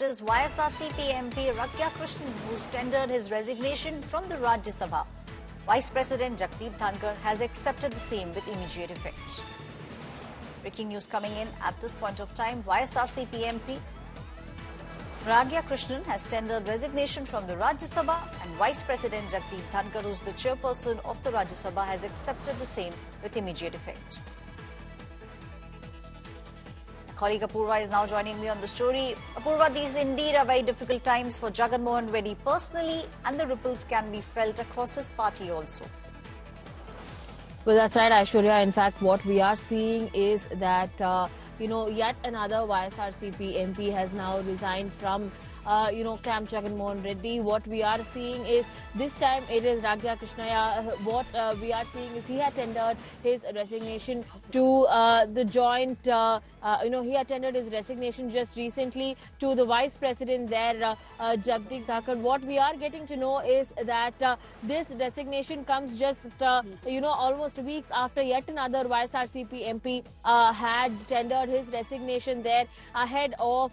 It is YSRCP MP Ragya Krishnan who's tendered his resignation from the Rajya Sabha. Vice President Jagdeep Dhankar has accepted the same with immediate effect. Breaking news coming in at this point of time. YSRCP MP Ragya Krishnan has tendered resignation from the Rajya Sabha, and Vice President Jagdeep Dhankar, who's the chairperson of the Rajya Sabha, has accepted the same with immediate effect. My colleague Apurva is now joining me on the story. Apurva, these indeed are very difficult times for Jagan Mohan Reddy personally, and the ripples can be felt across his party also. Well, that's right, Aishwarya. In fact, what we are seeing is that, yet another YSRCP MP has now resigned from, Camp Jagan Mohan Reddy. What we are seeing is, this time it is Ragya Krishnan. What we are seeing is he had tendered his resignation to the joint, he had tendered his resignation just recently to the Vice President there, Jagdeep Dhankar. What we are getting to know is that this resignation comes just, almost weeks after yet another YSRCP MP had tendered his resignation there ahead of,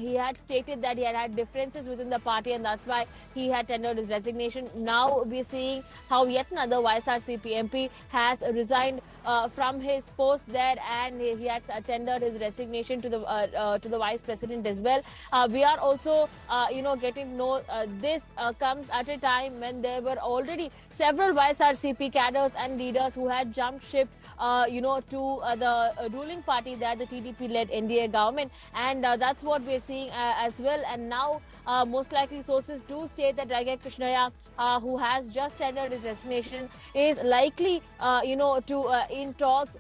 he had stated that he had differences within the party, and that's why he had tendered his resignation. Now we're seeing how yet another YSRCP MP has resigned from his post there, and he had tendered his resignation to the Vice President as well. We are also, getting to know this comes at a time when there were already several YSRCP cadres and leaders who had jumped ship, to the ruling party there, the TDP-led NDA government, and that's what we're seeing as well. And now, most likely sources do state that Ragya Krishnan, who has just tendered his resignation, is likely, in talks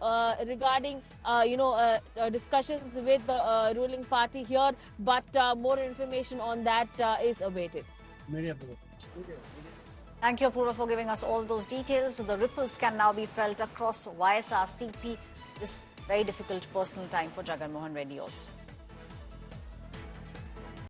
regarding, discussions with the ruling party here, but more information on that is awaited. Thank you, Apurva, for giving us all those details. The ripples can now be felt across YSRCP. This very difficult personal time for Jagan Mohan Reddy also.